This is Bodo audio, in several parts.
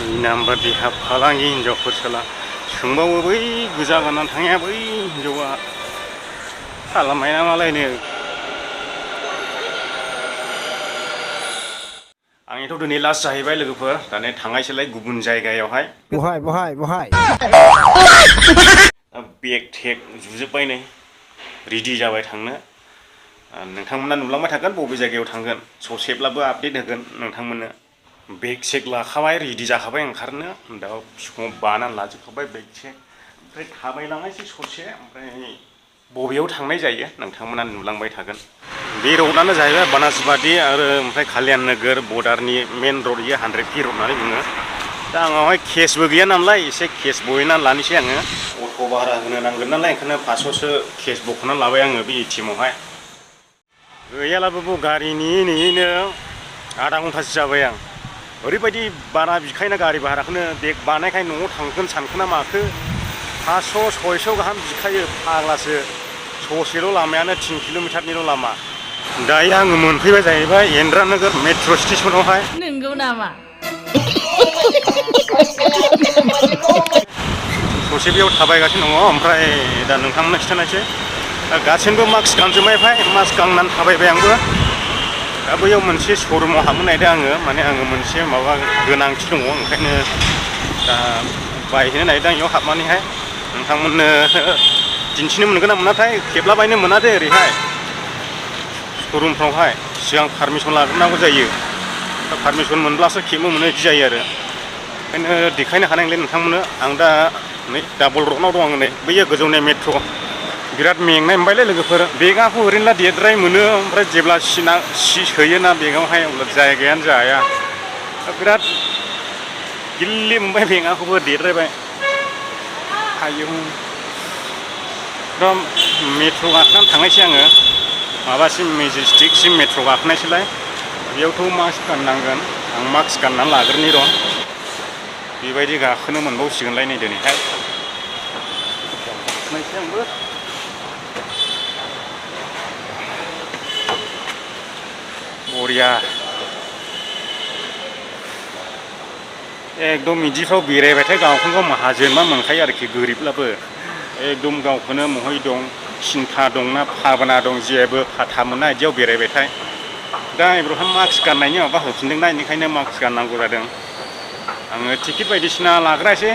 नाम्बारदि हाब फालांगि हिन्जावफोर सोला सोंबावो बै गोजा गाननानै थांनाया बै हिन्जावा खालामनाय ना मालायनो आंनिथ' दिनै लास्ट जाहैबाय लोगोफोर दाने थांनायसोलाय गुबुन जायगायावहाय बहाय बेग टेग जुजोब्बाय नै रेडि जाबाय थांनो नोंथांमोना नुलांबाय थागोन बबे जायगायाव थांगोन ससेब्लाबो आपडेट होगोन नोंथांमोननो बेग सेग लाखाबाय रेडि जाखाबाय ओंखारनो दा बिखुङाव बानानै लाजोबखाबाय बेग सेग ओमफ्राय थाबायलांनायसै ससे ओमफ्राय बबेयाव थांनाय जायो नोंथांमोना नुलांबाय थागोन बे र'डआनो जाहैबाय बानासबाति आरो ओमफ्राय कल्याण नोगोर बर्डारनि मेन र'ड इयो 100 फि र'ड होननानै बुङो दा आंनावहाय केसबो गैया नालाय एसे केस बहननानै लानोसै आङो अट' भारा होनो नांगोन नालाय ओंखायनो 500सो केस बख'नानै लाबाय आङो बे एटिएमआवहाय गैयालाबो गारि नेयैनो आधा घन्टासो जाबाय आं ओरैबायदि बारा बिखायोना गारि भाराखौनो बेग बानायखाय न'आव थांगोन सानखोना माखो 500 600 गाहाम बिखायो फाग्लासो ससेल' लामायानो 3 किल'मिटारनिल' लामा दायो आङो मोनफैबाय जाहैबाय एन्द्रा नोगोर मेट्र' स्टेसनावहाय नंगौ नामा ससे बेयाव थाबायगासिनो दङ ओमफ्राय दा नोंथांमोननो खिन्थानायसै गासैबो मास्क गानजोबनायखाय मास्क गाननानै थाबायबाय आंबो दा बैयाव मोनसे श'रुमाव हाबनो नागिरदों आङो माने आङो मोनसे माबा गोनांथि दङ ओंखायनो दा बायहैनो नागिरदों बेयाव हाबनानैहाय नोंथांमोननो दिन्थिनो मोनगोन ना मोनाथाय खेबलाबायनो मोना दे ओरैहाय श'रुमफ्रावहाय सिगां पारमिसन लाग्रोनांगौ जायो दा पारमिसन मोनब्लासो खेबनो मोनो बिदि जायो आरो ओंखायनो देखायनो हानाय नंला नोंथांमोननो आं दा नै डाबल रडनाव दं आङो नै बैयो गोजौनि मेट्र' बिराद मेंनाय मोनबायलै लोगोफोर बेगाखौ ओरैनोला देरद्राय मोनो ओमफ्राय जेब्ला सि सोयोना बेगावहाय अब्ला जायगायानो जाया बिराद गिल्लि मोनबाय बेगाखौबो देरद्रायबाय आयौ एकदम मेट्र' गाखोनानै थांनायसै आङो माबासिम मेजेस्टिकसिम मेट्र' गाखोनायसैलाय बेयावथ' मास्क गाननांगोन आं मास्क गाननानै लाग्रोनि र' बेबायदि गाखोनो मोनबावसिगोनलाय नै दिनैहाय गाखोनायसै आंबो बरिया एकदम बिदिफ्राव बेरायबाथाय गावखौनो गाव माहाजोनबा मोनखायो आरोखि गोरिबब्लाबो एकदम गावखौनो महै दं सिन्था दंना भाबना दं जेबो फाथा मोना बिदियाव बेरायबायथाय दा एब्रावहाय मास्क गाननायनि माबा होफिनदोंना बेनिखायनो मास्क गाननांगौ जादों आङो टिकेट बायदिसिना लाग्रायसै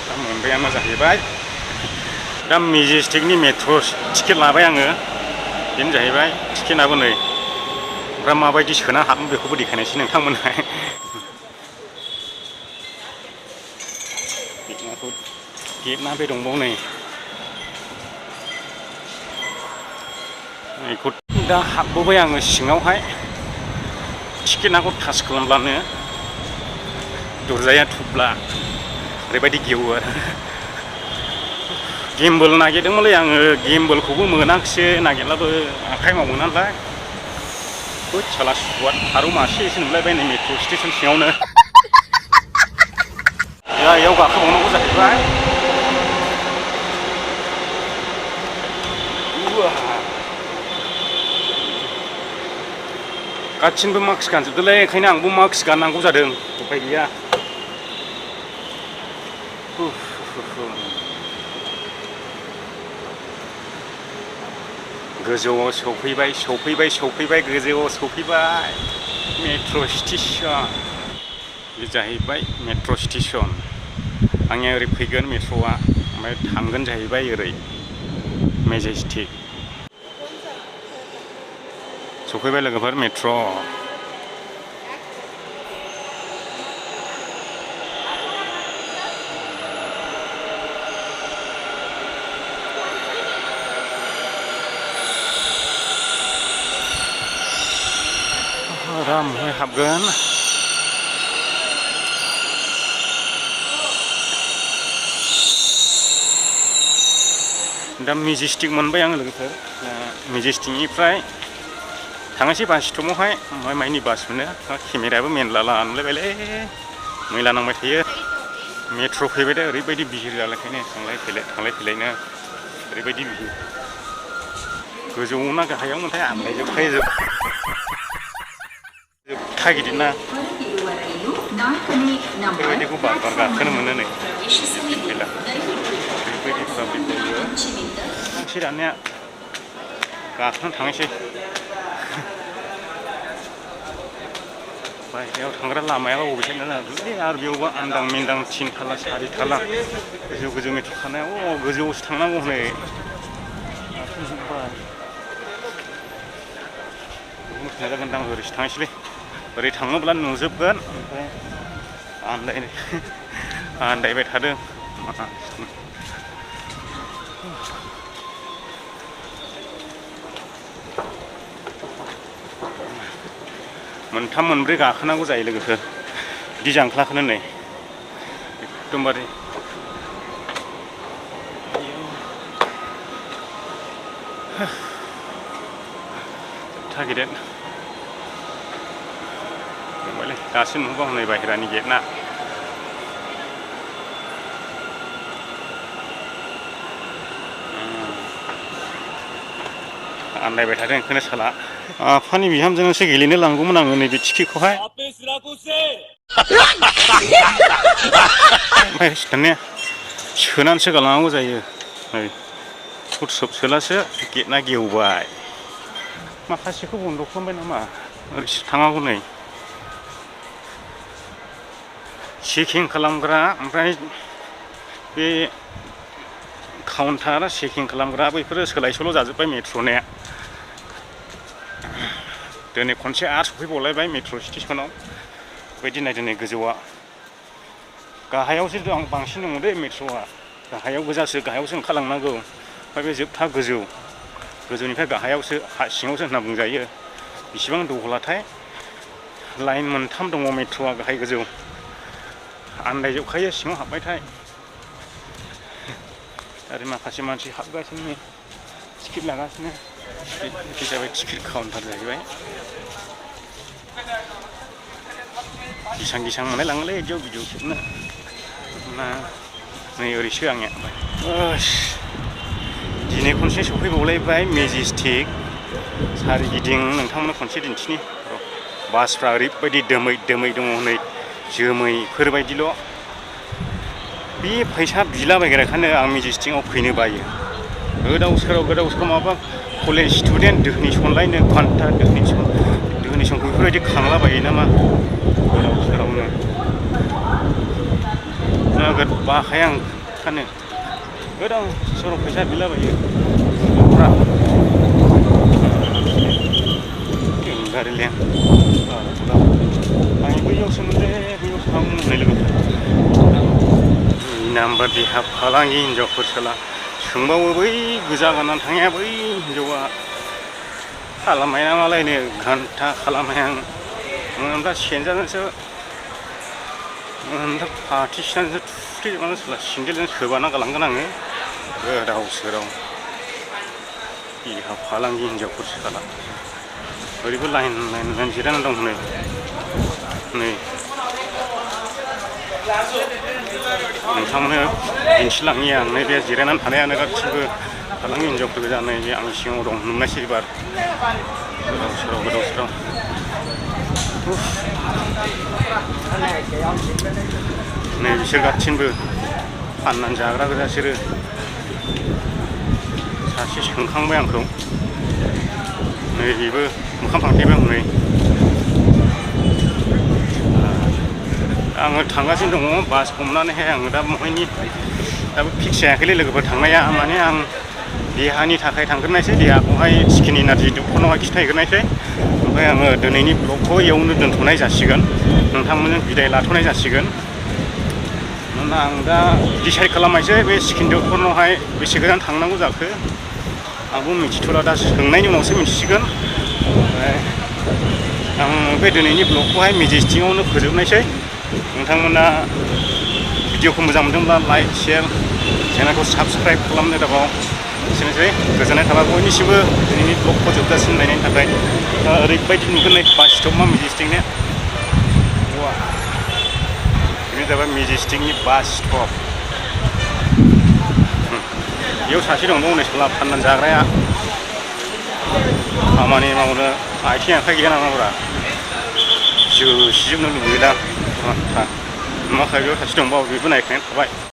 दा मोनबायानो जाहैबाय दा मेजेस्टिकनि मेट्र' टिकेट लाबाय आङो बेनो जाहैबाय टिकेटआबो नै ओमफ्राय माबायदि सोना हाबो बेखौबो देखायनोसै नोंथांमोनहा गेटना बे दंबावो नै बेखौ दा हाबबोबाय आङो सिङावहाय टिकेट नाखौ टाच खालामब्लानो दरजाया थुब्ला ओरैबायदि गेवो आरो गेमबोल नागिरदोंमोनलै आङो गेमबोलखौबो मोनाखिसै नागिरब्लाबो आखाइ मावो नालाय होद साला सुवाद फारौ मासेसो नुलायबाय नै मेट्र' स्टेसन सिङावनो दा बेयाव गाखोबावनांगौ जाहैबाय गासिनबो मास्क गानजोबदोंलै ओंखायनो आंबो मास्क गाननांगौ जादों उफाय गैया गोजौआव सौफैबाय गोजौआव सौफैबाय मेट्र' स्टेसन बे जाहैबाय मेट्र' स्टेसन आंनिया ओरै फैगोन मेट्र'आ ओमफ्राय थांगोन जाहैबाय ओरै मेजेस्टिक सौफैबाय लोगोफोर मेट्र' आरामहाय हाबगोन दा मेजेस्टिक मोनबाय आङो लोगोफोर मेजेस्टिकनिफ्राय थांनोसै बास स्टपआवहाय ओमफ्राय माइनि बास मोनो केमेरायाबो मेनला नुलायबायलै मैला नांबाय थायो मेट्र' फैबाय दा ओरैबायदि बिहिर जालायखायनो थांलाय फैलायनो ओरैबायदि बिहिर गोजौआव ना गाहायाव मोनथाय आन्दायजोबखायो एफा गिदिरना बेबायदिखौ बार बार गाखोनो मोनो नै फैला बेबायदि पाब्लिक जायो थांसै दानिया गाखोनानै थांनोसै बायहेरायाव थांग्रा लामायाबा बबेथिं जागोनलै आरो बेयावबा आन्दां मिन्दां 3 थाला 4 थाला गोजौ गोजौ मेट्र' खानायाव गोजौआवसो थांनांगौ हनै मोजां जागोनदां ओरैसो थांनोसैलै ओरै थाङोब्ला नुजोबगोन ओमफ्राय आन्दायबाय थादों मोनथाम मोनब्रै गाखोनांगौ जायो लोगोफोर बिदि जांख्लाखौनो नै एकदमबारे जोबथा गिदिर दंबायलै दासो नुबा हनै बाहेरानि गेट ना आन्दायबाय थादों ओंखायनो साला आफानि बिहामजोंसो गेलेनो लांगौमोन आङो नैबे टिकेटखौहाय ओमफ्राय दानिया सोनानैसो गालांनांगौ जायो नै फुटसब सोलासो गेटना गेवबाय माखासेखौ बन्द' खालामबाय नामा ओरैसो थांनांगौ नै चेकिं खालामग्रा ओमफ्राय बे काउन्टार चेकिं खालामग्रा बैफोरो सोलाय सोल' जाजोब्बाय मेट्र'निया दिनै खनसे आरो सफैबावलायबाय मेट्र' स्टेसनाव बेबायदि नायदों नै गोजौआ गाहायावसो बांसिन दङ दे मेट्र'आ गाहायाव गोजासो गाहायावसो ओंखारलांनांगौ ओमफ्राय बे जोबथा गोजौनिफ्राय गाहायावसो हा सिङावसो होनना बुंजायो बेसेबां दहलाथाय लाइन मोनथाम दङ मेट्र'आ गाहाय गोजौ आन्दायजोबखायो सिङाव हाबबायथाय आरो माखासे मानसि हाबगासिनो टिकेट लागासिनो बे जाबाय टिकेट काउन्टार जाहैबाय गिसां गिसां मोनलाय लाङोलै बिदियाव भिडिअ खेबनो ना नै ओरैसो आंनिया दिनै खनसे सफैबावलायबाय मेजेस्टिक सारिगिदिं नोंथांमोननो खनसे दिन्थिनि बासफ्रा ओरैबायदि दोमै दोमै दङ नै जोमैफोरबायदिल' बे फैसा बिलाबायग्राखायनो आं मेजेस्टिकआव फैनो बायो गोदाव सोराव माबा कलेज स्टुडेन्ट दोहनि सनलायनो घन्टा दोहनि समखौ बेफोरबायदि खांलाबायो नामा गोदाव सोरावनो नोगोद बाखाया आं ओंखायनो गोदाव सोराव फैसा बिलाबायो गारिलें आं बैयावसो मोनदे बैयावसो थांनो होननाय लोगोफोर नाम्बार देहा फालांगि हिनजावफोर सोला सोंबावो बै गोजा गाननानै थांनाया बै हिनजावा खालामनाया मालायनो घन्टा खालामनाया मोनब्ला सेनजाजोंसो मोनब्ला फाथिसिनानैसो थुफ्लेजोबनानै सोला सिन्देलजों सोबाना गालांगोन आङो गोदाव सोराव देहा फालांगि हिनजावफोर सोला ओरैबो लाइन जिरायनानै दं हनै नै नोंथांमोननो दिन्थिलाङि आं नैबे जिरायनानै थानायानो गासिबो फालांगि हिनजावफोर गोजा नै आंनि सिगाङाव दं नुनायसै एबार गोदाव सोराव नै बिसोर गासिनबो फाननानै जाग्रा गोजा बिसोरो सासे सोंखांबाय आंखौ नै बेबो मोखां फांथेबाय आं नै आङो थांगासिनो दङ बास हमनानैहाय आङो दा बहायनि दाबो फिक्स जायाखैलै लोगोफोर थांनाया माने आं देहानि थाखाय थांग्रोनायसै देहाखौहाय स्किन एनार्जि डक्टरनावहाय खिन्थाहैग्रोनायसै ओमफ्राय आङो दिनैनि ब्लगखौ इयावनो दोनथ'नाय जासिगोन नोंथांमोनजों बिदाय लाथ'नाय जासिगोन मानोना आं दा डिसाइड खालामनायसै बे स्किन डक्टरनावहाय बेसे गोजान थांनांगौ जाखो आंबो मिथिथ'ला दा सोंनायनि उनावसो मिथिसिगोन ओमफ्राय आं बे दिनैनि ब्लगखौहाय मेजेस्टिकआवनो फोजोबनायसै नोंथांमोना भिडिअखौ मोजां मोनदोंब्ला लाइक शेयार चेनेलखौ साबस्क्राइब खालामनो दाबाव एसेनोसै गोजोननाय थाबाय बयनिसिमबो दिनैनि ब्लगखौ जोबजासिम नायनायनि थाखाय ओरैबायदि नुगोन नै बास स्टप मा मेजेस्टिकनिया बेनो जाबाय मेजेस्टिकनि बास स्टप बेयाव सासे दंबावो नै सोला फाननानै जाग्राया खामानि मावनो आथिं आखाइ गैया नामाब्रा जोसिजोबनो लुबैयोदां मा खायबायाव सासे दंबावो बेबो नायखांनानै थाबाय